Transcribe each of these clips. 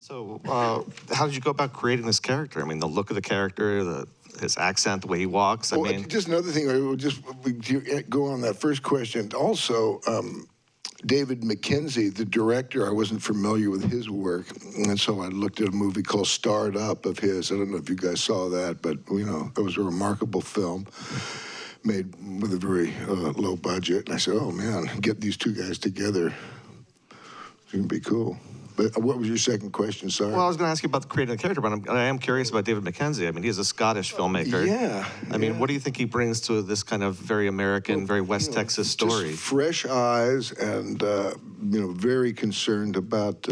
So, how did you go about creating this character? I mean, the look of the character, his accent, the way he walks. I mean, just another thing. I will just go on that first question. Also, David Mackenzie, the director, I wasn't familiar with his work, and so I looked at a movie called Starred Up of his. I don't know if you guys saw that, but it was a remarkable film made with a very low budget. And I said, oh man, get these two guys together. It's gonna be cool. But what was your second question, sorry? Well, I was going to ask you about creating the character, but I am curious about David Mackenzie. I mean, he's a Scottish filmmaker. Yeah. I mean, what do you think he brings to this kind of very American, very West Texas story? Just fresh eyes and, very concerned about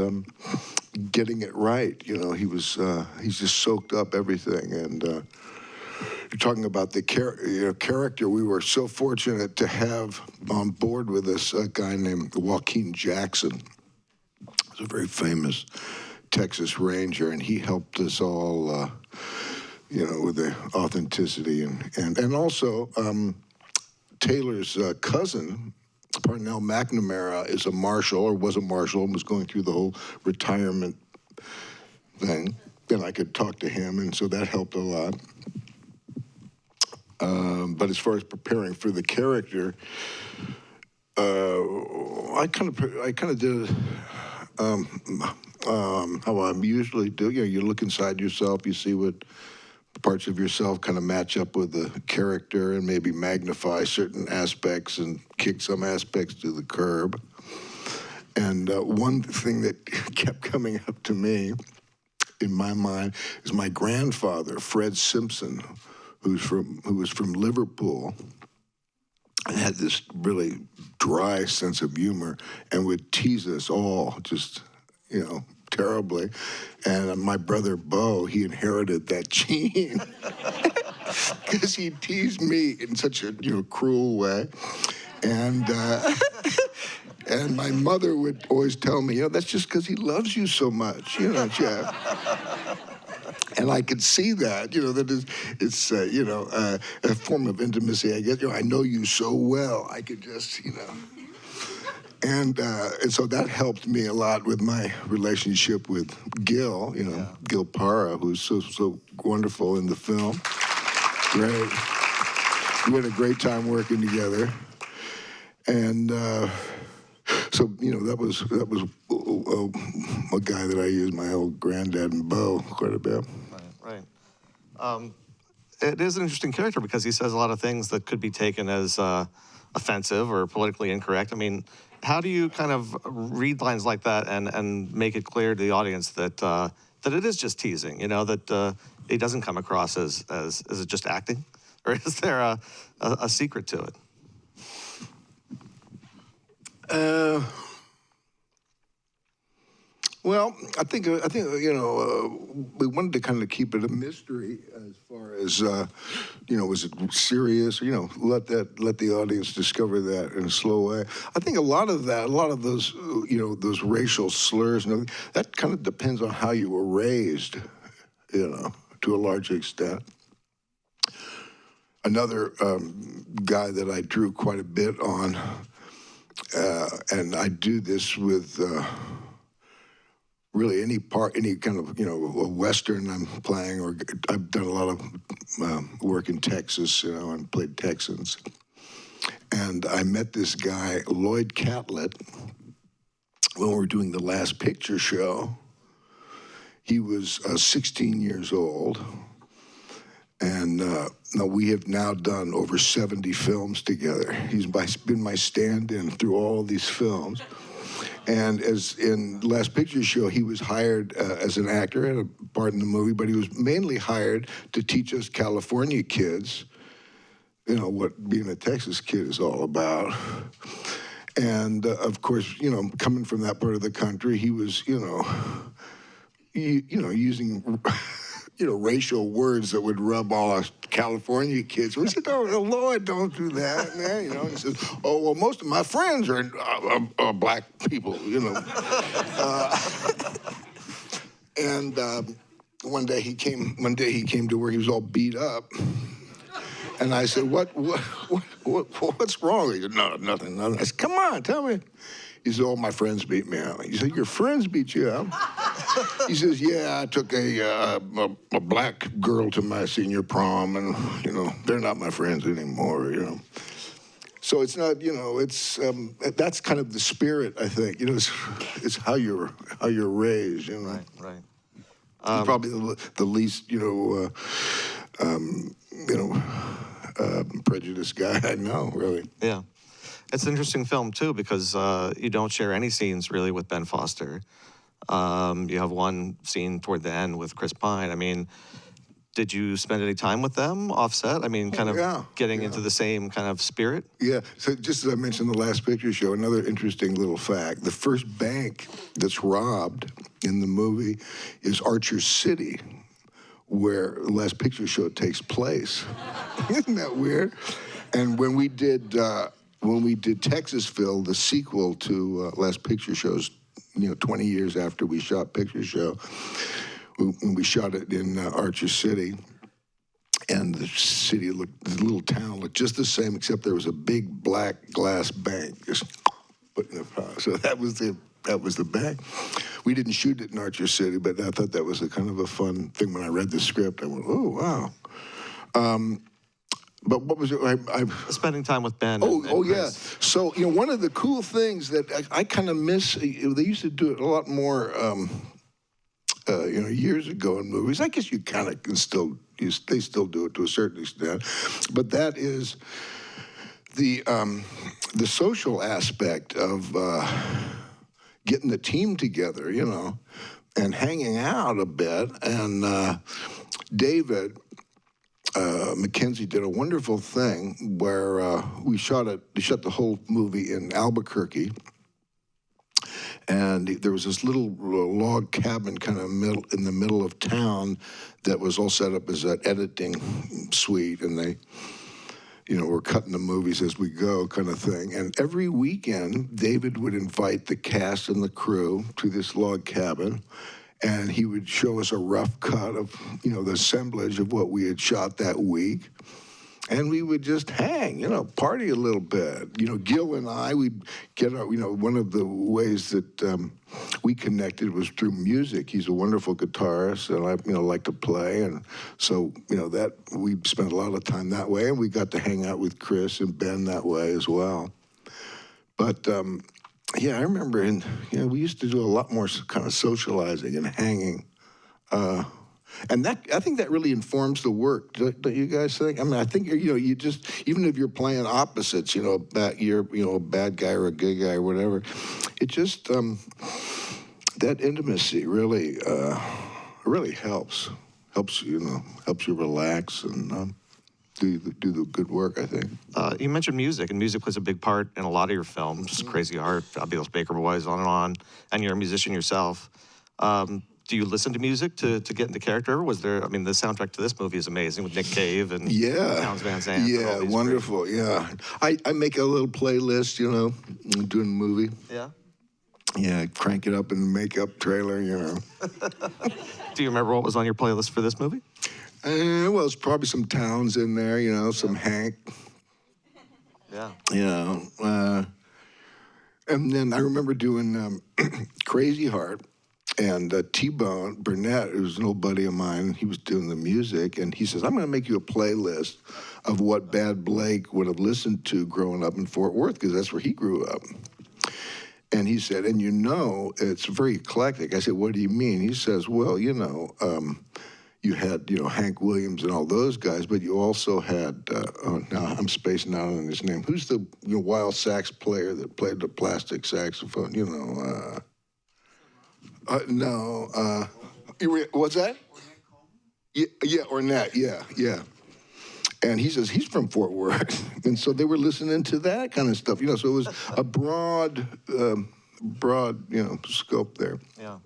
getting it right. He's just soaked up everything. And you're talking about the character. We were so fortunate to have on board with us a guy named Joaquin Jackson. A very famous Texas Ranger, and he helped us all, with the authenticity and also Taylor's cousin, Parnell McNamara, is a marshal or was a marshal and was going through the whole retirement thing. Then I could talk to him, and so that helped a lot. But as far as preparing for the character, I kind of did. How I usually do. You look inside yourself, you see what parts of yourself kind of match up with the character and maybe magnify certain aspects and kick some aspects to the curb. And one thing that kept coming up to me in my mind is my grandfather, Fred Simpson, who was from Liverpool, and had this really dry sense of humor and would tease us all just, terribly. And my brother, Bo, he inherited that gene because he teased me in such a, cruel way. And and my mother would always tell me, that's just because he loves you so much, Jeff. And I could see that, that it's a form of intimacy. I guess, I know you so well. I could just, And so that helped me a lot with my relationship with Gil, Gil Parra, who's so wonderful in the film. Great. We had a great time working together. And so, that was a guy that I used, my old granddad and Bo, quite a bit. Right. It is an interesting character because he says a lot of things that could be taken as offensive or politically incorrect. I mean, how do you kind of read lines like that and make it clear to the audience that it is just teasing, that it doesn't come across as is it just acting? Or is there a secret to it? Well, I think we wanted to kind of keep it a mystery as far as was it serious? Let the audience discover that in a slow way. I think a lot of those those racial slurs, that kind of depends on how you were raised, to a large extent. Another guy that I drew quite a bit on, and I do this with. Really any kind of, a Western I'm playing, or I've done a lot of work in Texas, and played Texans. And I met this guy, Lloyd Catlett, when we were doing the Last Picture show. He was 16 years old. And we have now done over 70 films together. He's been my stand-in through all these films. And as in Last Picture Show, he was hired as an actor and a part in the movie, but he was mainly hired to teach us California kids, what being a Texas kid is all about. And of course, coming from that part of the country, he was, using, racial words that would rub all us California kids. We said, "Oh, Lord, don't do that, man." He says, "Oh, well, most of my friends are black people, And one day he came to where he was all beat up, and I said, "What's wrong?" He said, "No, nothing." I said, "Come on, tell me." He says, "Oh, my friends beat me out." He said, "Your friends beat you out?" He says, "Yeah, I took a black girl to my senior prom, and they're not my friends anymore. So it's not, it's that's kind of the spirit, I think. It's how you're raised. Right. He's probably the least, prejudiced guy I know, really. Yeah. It's an interesting film, too, because you don't share any scenes, really, with Ben Foster. You have one scene toward the end with Chris Pine. I mean, did you spend any time with them offset? I mean, kind of getting into the same kind of spirit? Yeah. So just as I mentioned the Last Picture Show, another interesting little fact. The first bank that's robbed in the movie is Archer City, where the Last Picture Show takes place. Isn't that weird? And when we did Texasville, the sequel to Last Picture Shows, 20 years after we shot Picture Show, when we shot it in Archer City, and the little town looked just the same, except there was a big black glass bank just put in the power. So that was the bank. We didn't shoot it in Archer City, but I thought that was a kind of a fun thing. When I read the script, I went, "Oh, wow." But what was it? Spending time with Ben. Oh, yeah. So, one of the cool things that I kind of miss, they used to do it a lot more, years ago in movies. I guess you kind of can they still do it to a certain extent. But that is the social aspect of getting the team together, and hanging out a bit. And David Mackenzie did a wonderful thing where we shot the whole movie in Albuquerque, and there was this little log cabin kind of in the middle of town that was all set up as an editing suite, and they, were cutting the movies as we go kind of thing. And every weekend, David would invite the cast and the crew to this log cabin, and he would show us a rough cut of, the assemblage of what we had shot that week. And we would just hang, party a little bit. Gil and I, we'd get our, one of the ways that we connected was through music. He's a wonderful guitarist, and I, like to play. And so, that we spent a lot of time that way. And we got to hang out with Chris and Ben that way as well. But, yeah, I remember, we used to do a lot more kind of socializing and hanging. And I think that really informs the work. Don't you guys think? I mean, I think, you just, even if you're playing opposites, you're a bad guy or a good guy or whatever, it just, that intimacy really helps. Helps you relax and do the good work, I think. You mentioned music, and music plays a big part in a lot of your films. Crazy Heart, Fabulous Baker Boys, on, and you're a musician yourself. Do you listen to music to get into character? Was there, the soundtrack to this movie is amazing with Nick Cave and Townes Van Zandt. Yeah, wonderful, yeah. I make a little playlist, doing the movie. Yeah? Yeah, crank it up in the makeup trailer, Do you remember what was on your playlist for this movie? Well, it's probably some Townes in there, some Hank. Yeah. And then I remember doing Crazy Heart, and T-Bone Burnett, who's an old buddy of mine, he was doing the music, and he says, "I'm going to make you a playlist of what Bad Blake would have listened to growing up in Fort Worth, because that's where he grew up." And he said, "And it's very eclectic." I said, "What do you mean?" He says, "Well, you had, Hank Williams and all those guys, but you also had, now I'm spacing out on his name. Who's the wild sax player that played the plastic saxophone? What's that? Yeah, Ornette, yeah. And he says he's from Fort Worth. And so they were listening to that kind of stuff, so it was a broad, scope there. Yeah.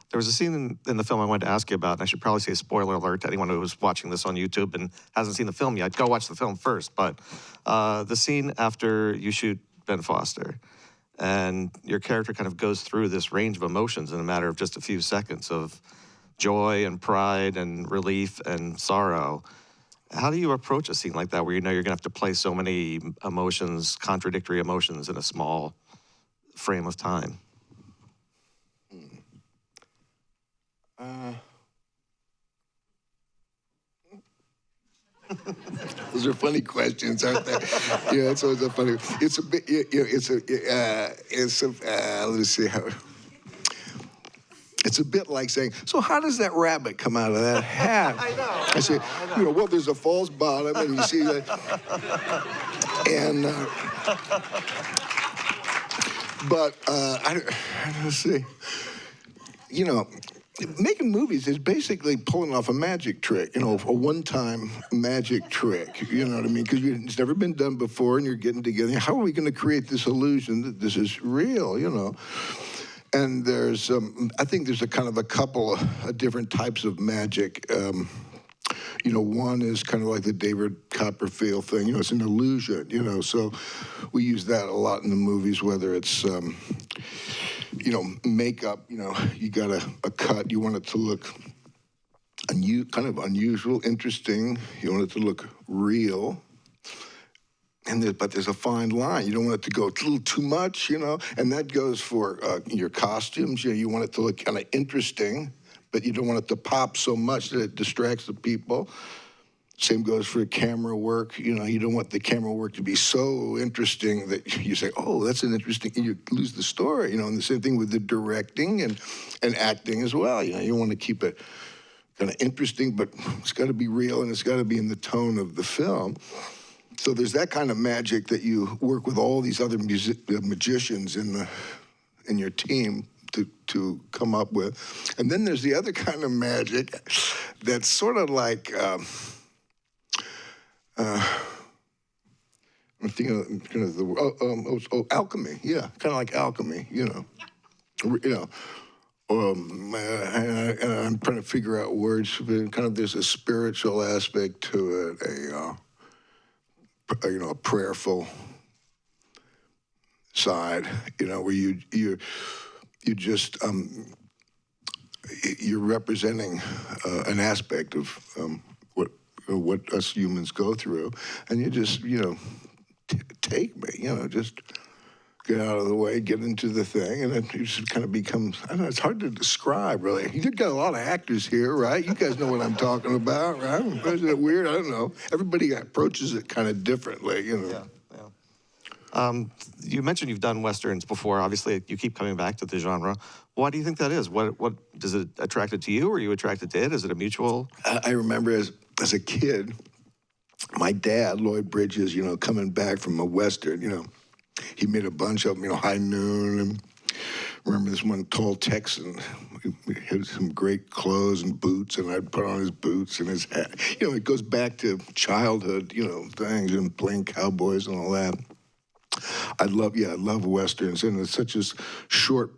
There was a scene in the film I wanted to ask you about, and I should probably say spoiler alert to anyone who was watching this on YouTube and hasn't seen the film yet. Go watch the film first. But the scene after you shoot Ben Foster, and your character kind of goes through this range of emotions in a matter of just a few seconds of joy and pride and relief and sorrow. How do you approach a scene like that where you're going to have to play so many emotions, contradictory emotions in a small frame of time? Those are funny questions, aren't they? Yeah, it's always a funny. It's a bit. Let's see how. It's a bit like saying, so how does that rabbit come out of that hat? I know. I say, well, there's a false bottom, and you see that. And, I don't see. Making movies is basically pulling off a magic trick, a one-time magic trick, you know what I mean? Because it's never been done before, and you're getting together. How are we going to create this illusion that this is real, And there's, I think there's a couple of different types of magic. One is kind of like the David Copperfield thing. It's an illusion, so we use that a lot in the movies, whether it's, makeup, you got a cut, you want it to look kind of unusual, interesting, you want it to look real. But there's a fine line. You don't want it to go a little too much, and that goes for your costumes. You want it to look kind of interesting, but you don't want it to pop so much that it distracts the people. Same goes for camera work. You don't want the camera work to be so interesting that you say, oh, that's an interesting, and you lose the story, and the same thing with the directing and acting as well. You want to keep it kind of interesting, but it's got to be real, and it's got to be in the tone of the film. So there's that kind of magic that you work with all these other magicians in your team to come up with. And then there's the other kind of magic that's sort of like, I'm thinking of kind of the alchemy. Yeah, kind of like alchemy. And I'm trying to figure out words. Kind of there's a spiritual aspect to it. A prayerful side, where you just you're representing an aspect of what us humans go through, and you just take me, just get out of the way, get into the thing, and it just kind of becomes, I don't know, it's hard to describe, really. You got a lot of actors here, right? You guys know what I'm talking about, right? Isn't it weird? I don't know. Everybody approaches it kind of differently, Yeah. You mentioned you've done Westerns before. Obviously, you keep coming back to the genre. Why do you think that is? What does it attract it to you, or are you attracted to it? Is it a mutual? I remember as a kid, my dad, Lloyd Bridges, coming back from a Western, he made a bunch of them, High Noon, and remember this one tall Texan. He had some great clothes and boots, and I'd put on his boots and his hat. It goes back to childhood, things and playing cowboys and all that. I love Westerns, and it's such a short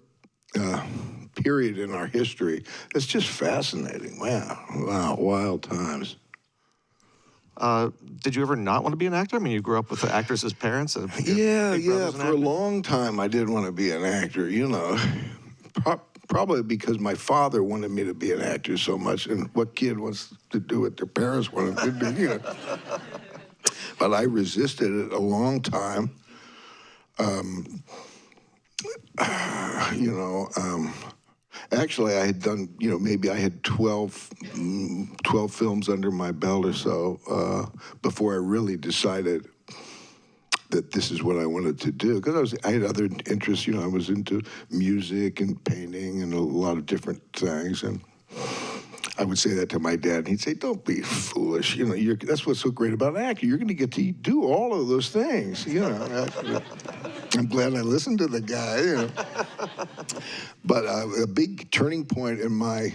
period in our history. It's just fascinating. Wow, wild times. Did you ever not want to be an actor? I mean, you grew up with the actors as parents. And yeah. For a long time, I didn't want to be an actor. Probably because my father wanted me to be an actor so much, and what kid wants to do what their parents want them to do? But I resisted it a long time. Actually, I had done, maybe I had 12 films under my belt or so before I really decided that this is what I wanted to do. Because I had other interests, I was into music and painting and a lot of different things. And I would say that to my dad, and he'd say, don't be foolish. That's what's so great about acting. You're going to get to do all of those things. I'm glad I listened to the guy. But a big turning point in my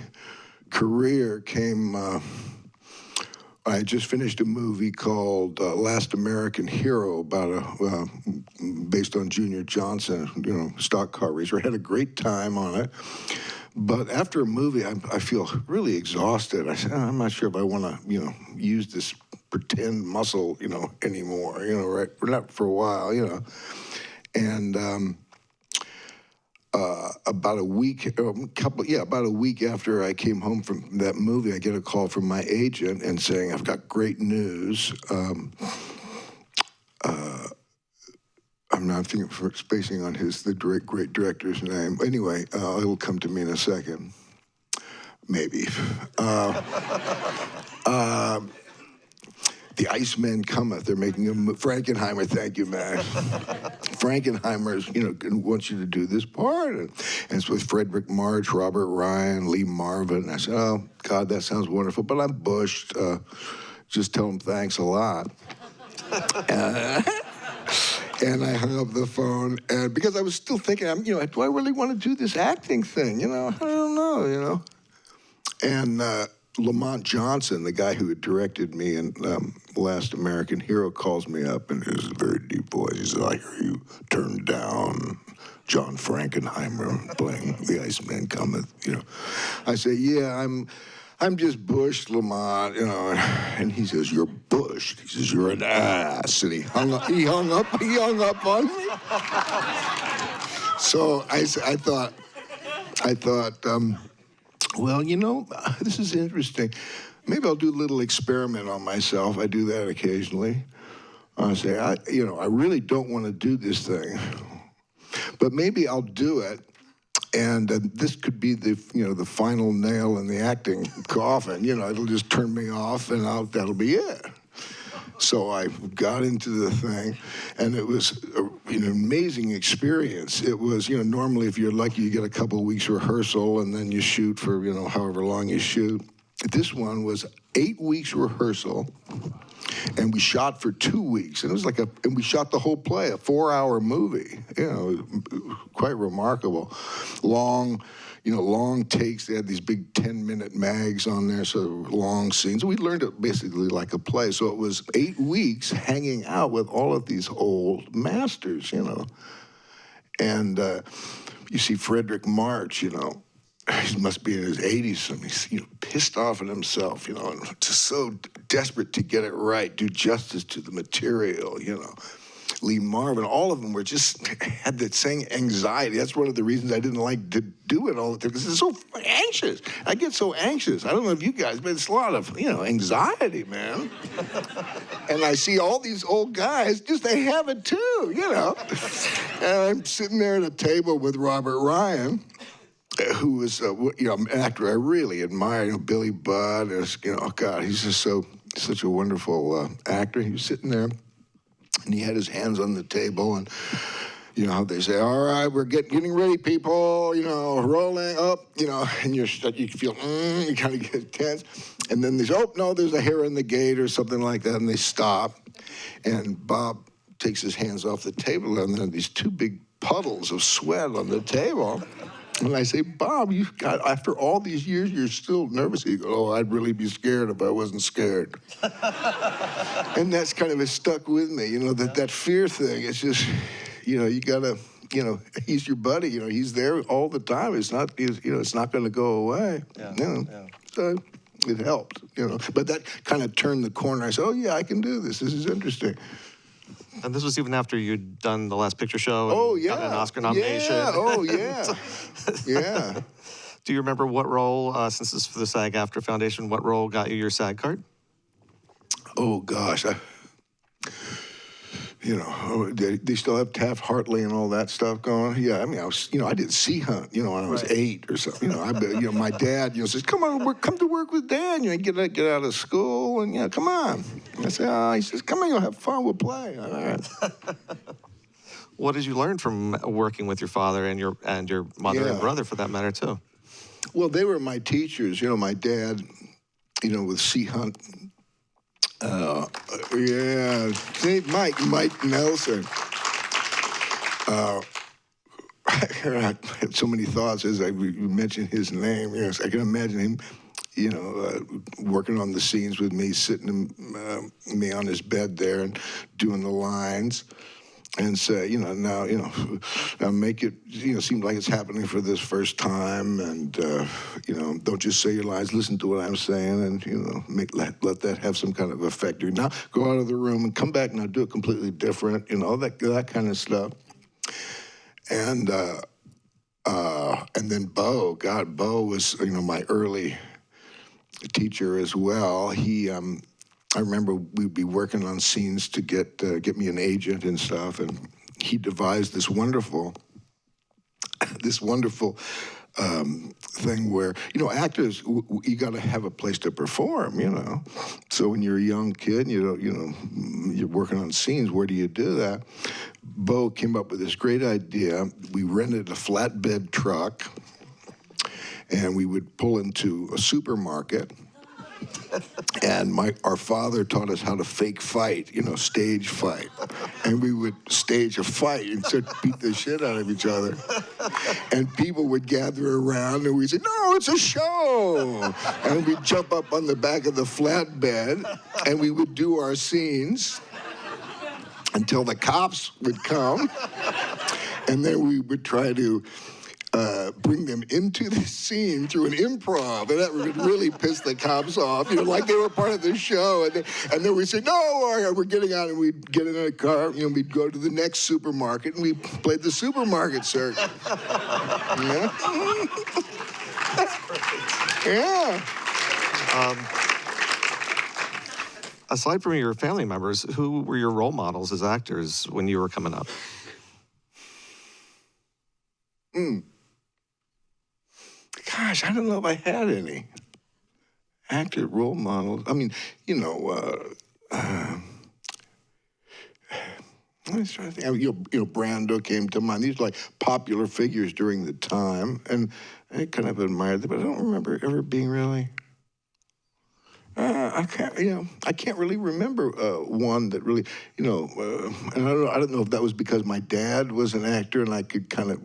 career came, I just finished a movie called Last American Hero, about based on Junior Johnson, stock car racer. I had a great time on it. But after a movie, I feel really exhausted. I said, I'm not sure if I want to, use this pretend muscle, anymore, right? Not for a while, And about a week after I came home from that movie, I get a call from my agent and saying, I've got great news. I'm I'm not thinking spacing on the great director's name. Anyway, it'll come to me in a second. Maybe. The Iceman Cometh. They're making a Frankenheimer. Thank you, Max. Frankenheimer's, wants you to do this part. And it's with Frederick March, Robert Ryan, Lee Marvin. I said, oh, God, that sounds wonderful. But I'm bushed. Just tell them thanks a lot. And I hung up the phone. And because I was still thinking, do I really want to do this acting thing? I don't know, And Lamont Johnson, the guy who had directed me in Last American Hero, calls me up in his very deep voice. He says, I hear you turned down John Frankenheimer playing The Iceman Cometh. I say, yeah, I'm just bushed, Lamont, And he says, you're bushed. He says, you're an ass. And he hung up on me. So I thought. Well, this is interesting. Maybe I'll do a little experiment on myself. I do that occasionally. I say, I really don't want to do this thing, but maybe I'll do it. And this could be the final nail in the acting coffin. It'll just turn me off, and that'll be it. So I got into the thing, and it was an amazing experience. It was, normally if you're lucky, you get a couple of weeks rehearsal, and then you shoot for, however long you shoot. This one was 8 weeks rehearsal, and we shot for 2 weeks. And it was and we shot the whole play, a 4-hour movie. Quite remarkable. Long takes. They had these big 10-minute mags on there, so long scenes. We learned it basically like a play. So it was 8 weeks hanging out with all of these old masters, And you see Frederick March, he must be in his 80s, and he's pissed off at himself, and just so desperate to get it right, do justice to the material, Lee Marvin, all of them were just had that same anxiety. That's one of the reasons I didn't like to do it all the time, because it's so anxious. I get so anxious. I don't know if you guys, but it's a lot of, anxiety, man. And I see all these old guys, they have it too, And I'm sitting there at a table with Robert Ryan, who is, an actor I really admire, Billy Budd. God, he's just such a wonderful actor. He was sitting there. And he had his hands on the table, and how they say, all right, we're getting ready, people, rolling up, and you feel, you kind of get tense. And then they say, oh, no, there's a hair in the gate or something like that, and they stop. And Bob takes his hands off the table, and there are these two big puddles of sweat on the table. And I say, Bob, after all these years, you're still nervous. He goes, oh, I'd really be scared if I wasn't scared. And that's kind of stuck with me, that fear thing. It's just, you gotta, he's your buddy, he's there all the time. It's not, it's not gonna go away. Yeah. So it helped, But that kind of turned the corner. I said, oh yeah, I can do this. This is interesting. And this was even after you'd done The Last Picture Show and gotten an Oscar nomination. Yeah, yeah. Do you remember what role, since this is for the SAG-AFTRA Foundation, what role got you your SAG card? Oh, gosh. They still have Taft-Hartley and all that stuff going. Yeah, I mean, I did Sea Hunt, when I was 8 or something. My dad, says, come to work with Dad. Get out of school and, come on. I said, he says, come on, you'll have fun, we'll play. All right. What did you learn from working with your father and your mother and brother, for that matter, too? Well, they were my teachers. My dad, with Sea Hunt. Mike Nelson. I had so many thoughts as you mentioned his name. I can imagine him, working on the scenes with me, sitting me on his bed there and doing the lines. And say, now make it, seem like it's happening for this first time, and don't just say your lines, listen to what I'm saying, and let that have some kind of effect. Now go out of the room and come back and do it completely different, that kind of stuff. And then Bo was my early teacher as well. He I remember we'd be working on scenes to get me an agent and stuff, and he devised this wonderful thing where, actors, you got to have a place to perform, So when you're a young kid, you're working on scenes, where do you do that? Bo came up with this great idea. We rented a flatbed truck, and we would pull into a supermarket. And our father taught us how to fake fight, stage fight. And we would stage a fight and sort of beat the shit out of each other. And people would gather around and we'd say, no, it's a show. And we'd jump up on the back of the flatbed and we would do our scenes until the cops would come. And then we would try to bring them into the scene through an improv, and that would really piss the cops off, like they were part of the show. And then we'd say, no, all right, we're getting out, and we'd get in a car, we'd go to the next supermarket, and we played the supermarket circuit. Yeah. Yeah. Aside from your family members, who were your role models as actors when you were coming up? Gosh, I don't know if I had any actor role models. I mean, I was trying to think. Brando came to mind. These were like popular figures during the time, and I kind of admired them, but I don't remember ever being really. I can't really remember one that really, and I don't know if that was because my dad was an actor and I could kind of,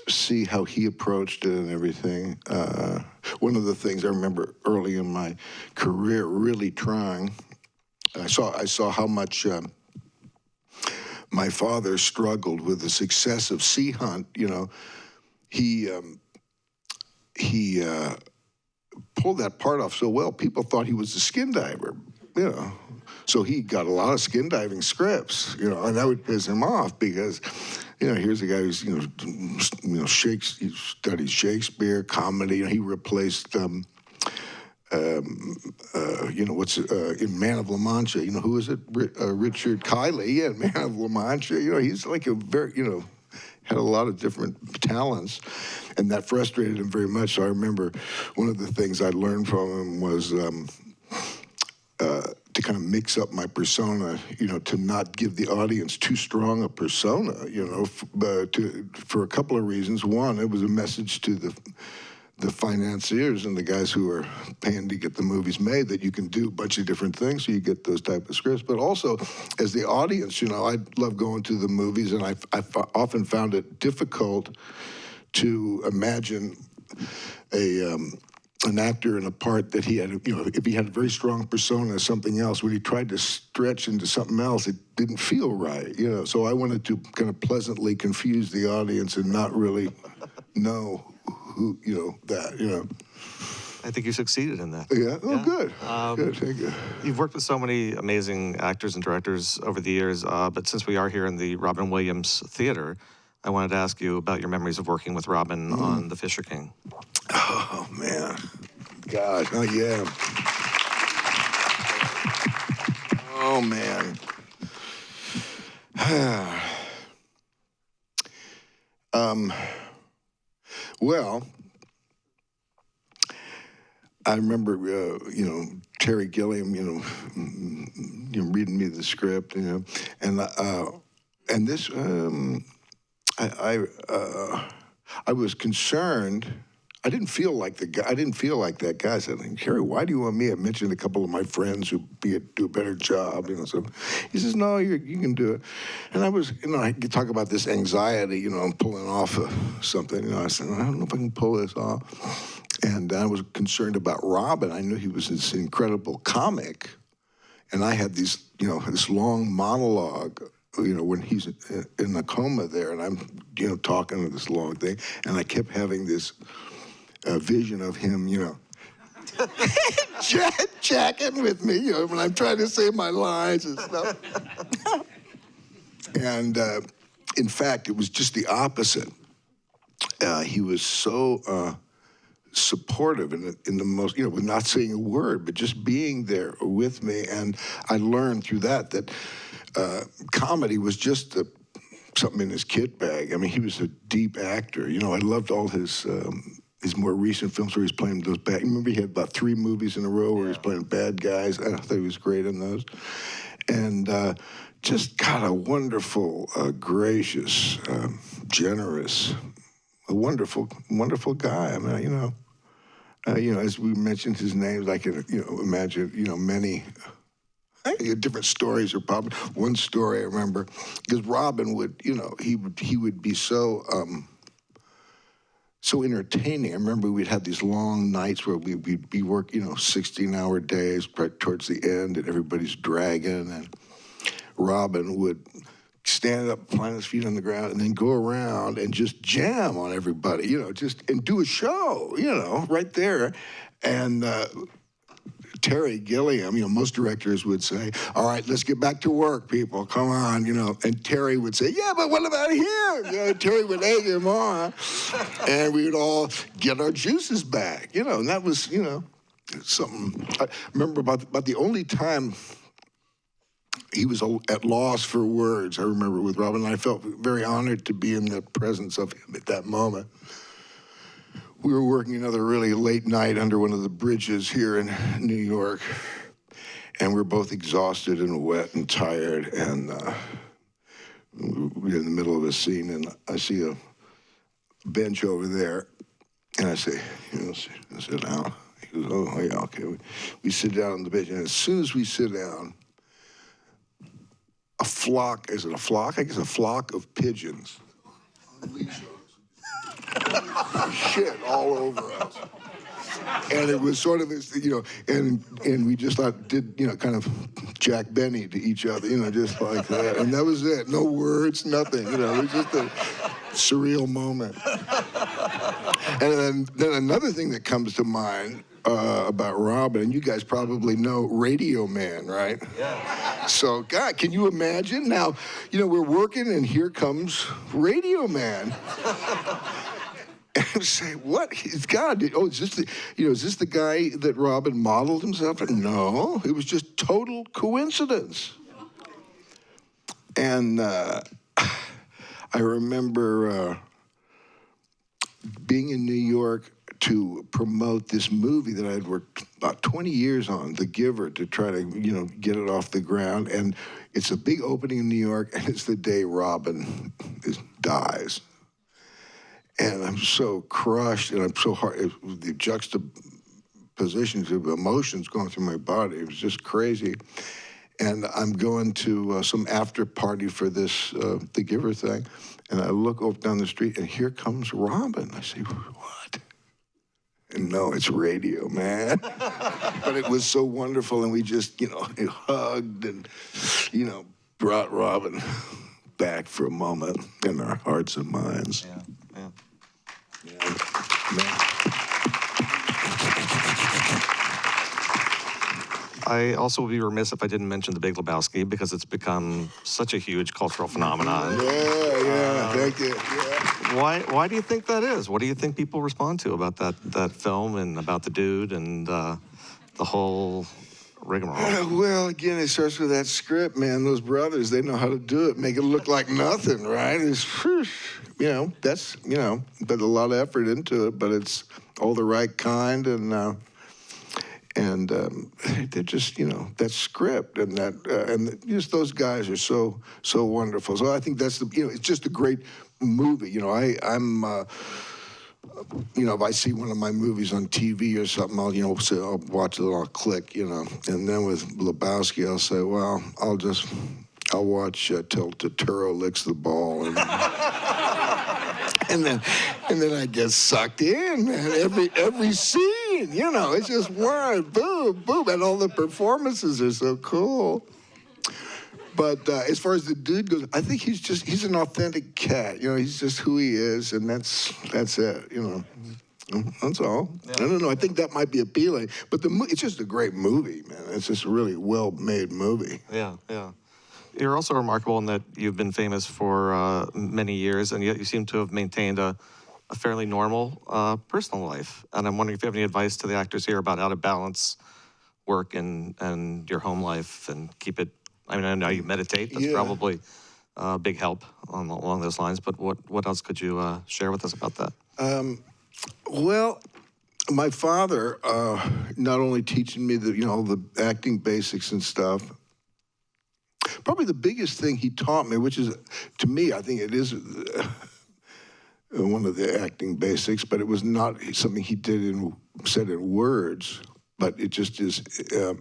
see how he approached it and everything. One of the things I remember early in my career really trying, I saw how much my father struggled with the success of Sea Hunt. He pulled that part off so well, people thought he was a skin diver, So he got a lot of skin diving scripts, and that would piss him off because, here's a guy who's, he studied Shakespeare, comedy, he replaced, in Man of La Mancha, who is it? Richard Kiley, yeah, Man of La Mancha, he's like a very, had a lot of different talents, and that frustrated him very much. So I remember one of the things I learned from him was to kind of mix up my persona, to not give the audience too strong a persona, for a couple of reasons. One, it was a message to the financiers and the guys who are paying to get the movies made that you can do a bunch of different things so you get those type of scripts. But also, as the audience, I love going to the movies, and I often found it difficult to imagine an actor in a part that he had, if he had a very strong persona as something else, when he tried to stretch into something else, it didn't feel right, So I wanted to kind of pleasantly confuse the audience and not really know who, that. I think you succeeded in that. Yeah? Oh, yeah. Good. Good, thank you. You've worked with so many amazing actors and directors over the years, but since we are here in the Robin Williams Theater, I wanted to ask you about your memories of working with Robin on The Fisher King. Oh, man. Gosh, oh, yeah. Oh, man. Well, I remember, Terry Gilliam, reading me the script, and this, I was concerned. I didn't feel like the guy. I didn't feel like that guy. I said, Terry, why do you want me? I mentioned a couple of my friends who do a better job. So he says, no, you can do it. And I was, I could talk about this anxiety, I'm pulling off something. I said, I don't know if I can pull this off. And I was concerned about Robin. I knew he was this incredible comic, and I had these, this long monologue. When he's in the coma there, and I'm, talking to this long thing, and I kept having this vision of him, jacking with me, when I'm trying to say my lines and stuff. And in fact, it was just the opposite. He was so supportive in the most, with not saying a word, but just being there with me. And I learned through that comedy was just something in his kit bag. I mean, he was a deep actor. You know, I loved all his more recent films where he's playing those bad. Remember, he had about 3 movies in a row where he's playing bad guys. I thought he was great in those. And just got a wonderful, gracious, generous, a wonderful, wonderful guy. I mean, you know, as we mentioned his names, I can, imagine, many different stories are probably. One story I remember, because Robin would, he would be so entertaining. I remember we'd have these long nights where we'd be work, 16-hour days right towards the end, and everybody's dragging, and Robin would stand up, plant his feet on the ground, and then go around and just jam on everybody, and do a show, right there. And Terry Gilliam, most directors would say, all right, let's get back to work, people, come on, and Terry would say, yeah, but what about here? Terry would egg him on, and we would all get our juices back, and that was, something. I remember about the only time he was at loss for words, I remember, with Robin, and I felt very honored to be in the presence of him at that moment. We were working another really late night under one of the bridges here in New York, and we were both exhausted and wet and tired, and we were in the middle of a scene, and I see a bench over there, and I say, sit down. He goes, oh, yeah, okay. We sit down on the bench, and as soon as we sit down, a flock of pigeons shit all over us. And it was sort of this, and we just did kind of Jack Benny to each other, just like that. And that was it. No words, nothing, it was just a surreal moment. And then another thing that comes to mind about Robin, and you guys probably know Radio Man, right? Yeah. So, God, can you imagine? Now, we're working, and here comes Radio Man. And say, what? It's God. Oh, is this the guy that Robin modeled himself on? No, it was just total coincidence. And I remember being in New York to promote this movie that I had worked about 20 years on, The Giver, to try to, get it off the ground. And it's a big opening in New York, and it's the day Robin dies. And I'm so crushed, and I'm so hard. The juxtapositions of emotions going through my body, it was just crazy. And I'm going to some after party for this The Giver thing, and I look over down the street, and here comes Robin. I say, what? And no, it's Radio Man. But it was so wonderful, and we just, hugged and, brought Robin back for a moment in our hearts and minds. Yeah. Yeah. I also would be remiss if I didn't mention The Big Lebowski, because it's become such a huge cultural phenomenon. Yeah, thank you. Yeah. Why do you think that is? What do you think people respond to about that film and about the dude and the whole rigmarole? Well, again, it starts with that script, man. Those brothers, they know how to do it, make it look like nothing, right? It's, that's, put a lot of effort into it, but it's all the right kind, and they're just, that script and and just those guys are so wonderful. So I think that's it's just a great movie. I'm if I see one of my movies on TV or something, I'll say, I'll watch it, I'll click, and then with Lebowski, I'll say, well, I'll watch till Turturro licks the ball, and then I get sucked in, man. Every scene, it's just one, boom, boom, and all the performances are so cool. But as far as the dude goes, I think he's an authentic cat. He's just who he is, and that's it. That's all. Yeah. I don't know. I think that might be appealing, but it's just a great movie, man. It's just a really well-made movie. Yeah. You're also remarkable in that you've been famous for many years, and yet you seem to have maintained a fairly normal personal life. And I'm wondering if you have any advice to the actors here about how to balance work and your home life and keep it I mean, I know you meditate. That's probably a big help along those lines. But what else could you share with us about that? Well, my father, not only teaching me the acting basics and stuff, probably the biggest thing he taught me, which is, to me, I think it is one of the acting basics, but it was not something he said in words, but it just is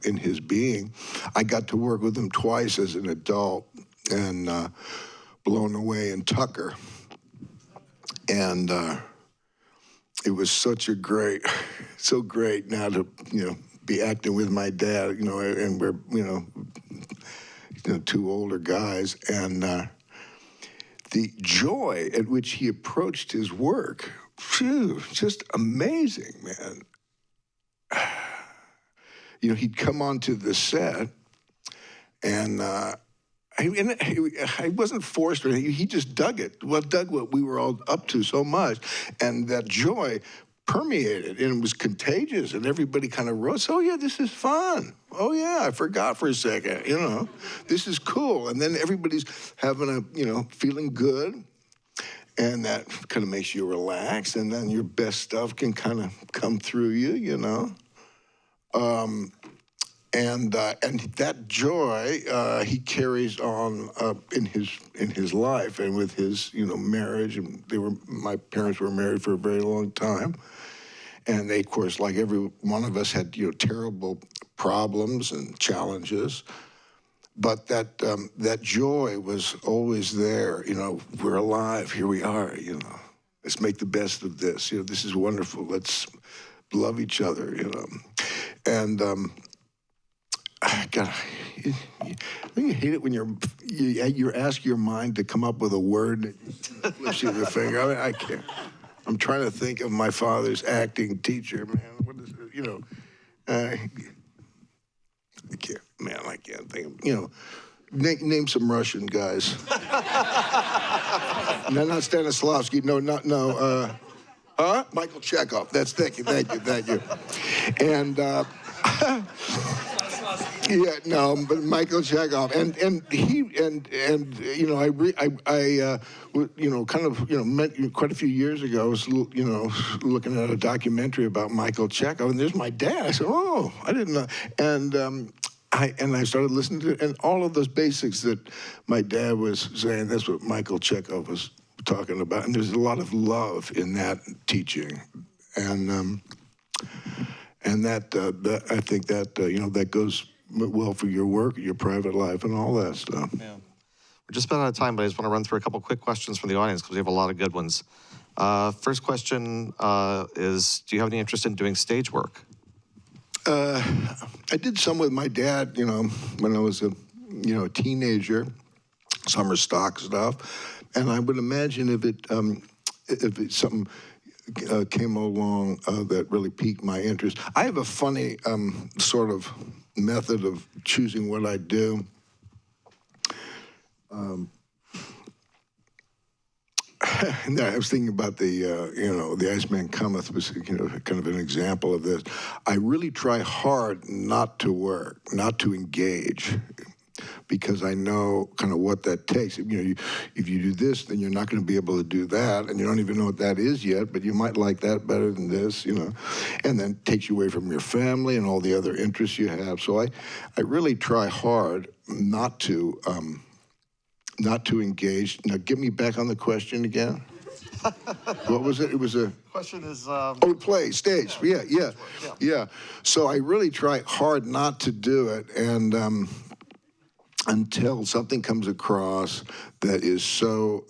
in his being. I got to work with him twice as an adult, and Blown Away and Tucker. And it was so great now to, be acting with my dad, and we're, two older guys. And the joy at which he approached his work, just amazing, man. He'd come onto the set, and I wasn't forced or anything. He just dug it. Dug what we were all up to so much, and that joy permeated, and it was contagious, and everybody kind of wrote, "Oh yeah, this is fun. Oh yeah, I forgot for a second. This is cool." And then everybody's having feeling good, and that kind of makes you relax, and then your best stuff can kind of come through you, And that joy he carries on in his life and with his marriage. And my parents were married for a very long time, and they, of course, like every one of us, had terrible problems and challenges. But that joy was always there. We're alive. Here we are. Let's make the best of this. This is wonderful. Let's love each other. And God, don't you hate it when you ask your mind to come up with a word that flips you the finger? I mean, I can't. I'm trying to think of my father's acting teacher, man. What is it? I can't think of, name some Russian guys. No, not Stanislavski. No. Michael Chekhov. Thank you. And, but Michael Chekhov, and he met quite a few years ago. I was looking at a documentary about Michael Chekhov, and there's my dad. I said, "Oh, I didn't know," and I started listening to it, and all of those basics that my dad was saying. That's what Michael Chekhov was talking about, and there's a lot of love in that teaching, and that I think that that goes well for your work, your private life, and all that stuff. Yeah. We're just about out of time, but I just want to run through a couple quick questions from the audience because we have a lot of good ones. First question is, do you have any interest in doing stage work? I did some with my dad, when I was a teenager, summer stock stuff, and I would imagine if it's something came along that really piqued my interest. I have a funny sort of method of choosing what I do. And I was thinking about the Iceman Cometh was, kind of an example of this. I really try hard not to work, not to engage, because I know kind of what that takes. If you do this, then you're not going to be able to do that, and you don't even know what that is yet, but you might like that better than this, and then takes you away from your family and all the other interests you have. So I really try hard not to engage. Now, get me back on the question again. What was it? It was a... Question is... play, stage. Yeah. So I really try hard not to do it, and until something comes across that is so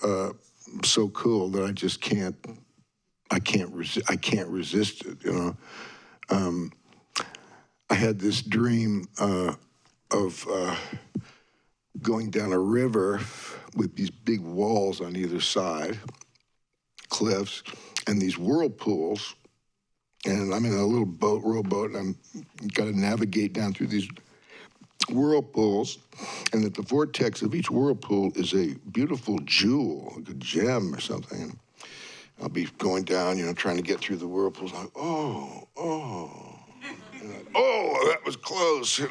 cool that I just can't resist it, I had this dream of going down a river with these big walls on either side, cliffs, and these whirlpools, and I'm in a little rowboat, and I'm got to navigate down through these whirlpools, and at the vortex of each whirlpool is a beautiful jewel, like a gem or something. I'll be going down, trying to get through the whirlpools. Like, oh. Oh, that was close. And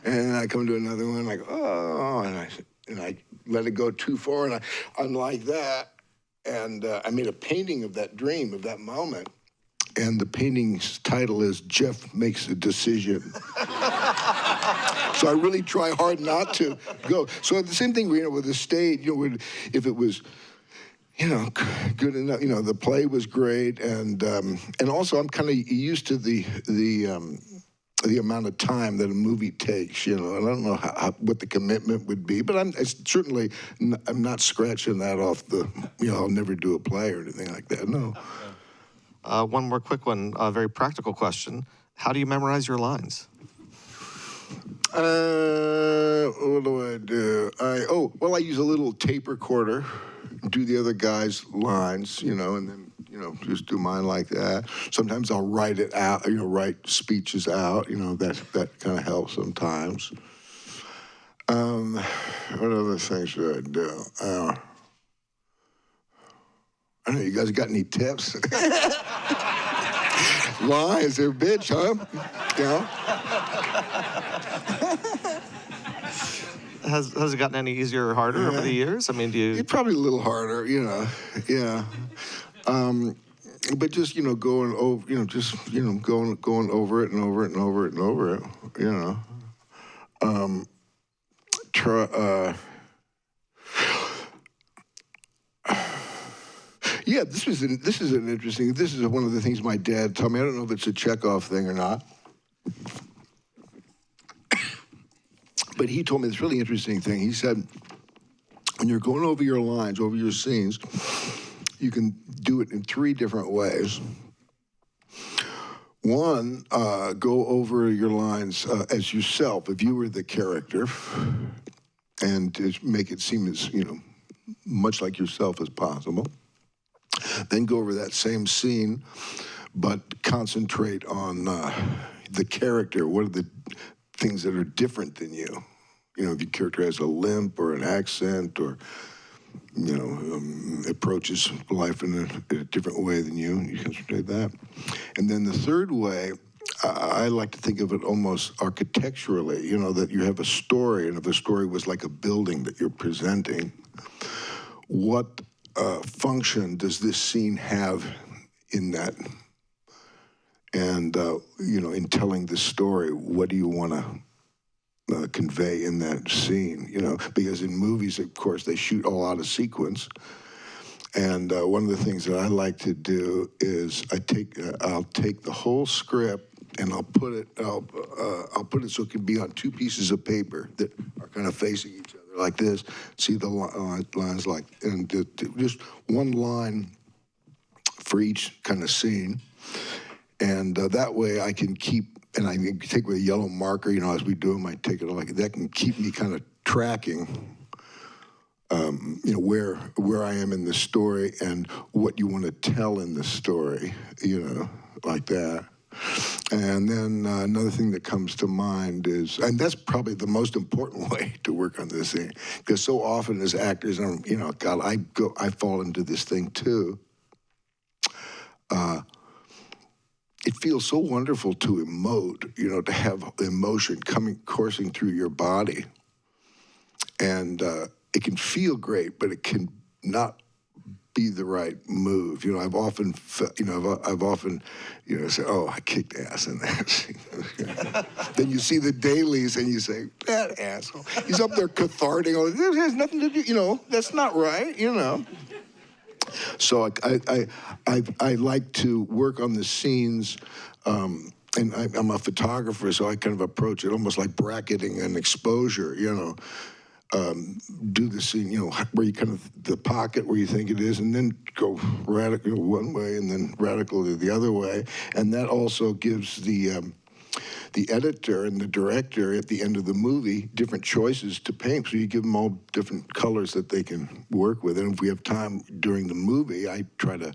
then I come to another one, like, oh, and I let it go too far, and I'm like that. And I made a painting of that dream, of that moment. And the painting's title is Jeff Makes a Decision. So I really try hard not to go. So the same thing, with the stage, if it was, good enough, the play was great. And also I'm kind of used to the amount of time that a movie takes, and I don't know what the commitment would be, but I'm not scratching that off I'll never do a play or anything like that, no. One more quick one, a very practical question. How do you memorize your lines? What do I do? I use a little tape recorder, do the other guy's lines, and then, just do mine like that. Sometimes I'll write it out, write speeches out, that kind of helps sometimes. What other things should I do? I don't know, you guys got any tips? Lines, they're a bitch, huh? Has it gotten any easier or harder over the years? I mean, do you... It's probably a little harder, yeah. But just, going over, going over it and over it and over it and over it, Yeah, this is an interesting, this is one of the things my dad told me. I don't know if it's a Chekhov thing or not. But he told me this really interesting thing. He said, when you're going over your lines, over your scenes, you can do it in 3 different ways. One, go over your lines as yourself, if you were the character, and to make it seem as, much like yourself as possible. Then go over that same scene, but concentrate on the character. What are the things that are different than you? If your character has a limp or an accent or, approaches life in a different way than you concentrate that. And then the third way, I like to think of it almost architecturally, that you have a story, and if a story was like a building that you're presenting, what function does this scene have in that? And, in telling the story, what do you want to convey in that scene? Because in movies, of course, they shoot all out of sequence. And one of the things that I like to do is I'll take the whole script and I'll put it so it can be on 2 pieces of paper that are kind of facing each other like this. See the lines and just one line for each kind of scene. And that way I can keep, and I can take with a yellow marker, as we do them, I take it like that can keep me kind of tracking, where I am in the story and what you want to tell in the story, like that. And then another thing that comes to mind is, and that's probably the most important way to work on this thing, because so often as actors, God, I fall into this thing too. It feels so wonderful to emote, to have emotion coursing through your body. And it can feel great, but it can not be the right move. I've often, say, oh, I kicked ass in that scene. Then you see the dailies and you say, that asshole. He's up there cathartic. Oh, this has nothing to do, that's not right, So I like to work on the scenes, and I'm a photographer, so I kind of approach it almost like bracketing an exposure, do the scene, where you kind of, the pocket where you think it is, and then go radical one way and then radical the other way. And that also gives the editor and the director at the end of the movie different choices to paint. So you give them all different colors that they can work with. And if we have time during the movie, I try to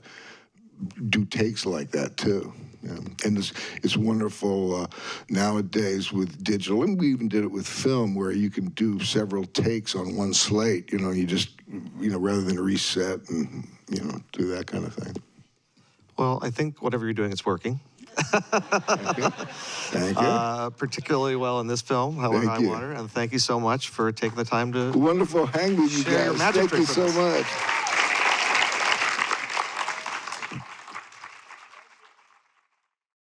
do takes like that too. Yeah. And it's wonderful nowadays with digital, and we even did it with film, where you can do several takes on one slate. You just, rather than reset and, do that kind of thing. Well, I think whatever you're doing is working. Thank you. Particularly well in this film, Hell or Thank High you. Water. And thank you so much for taking the time to Wonderful hang with you share your guys. magic Thank you trick with so us. much.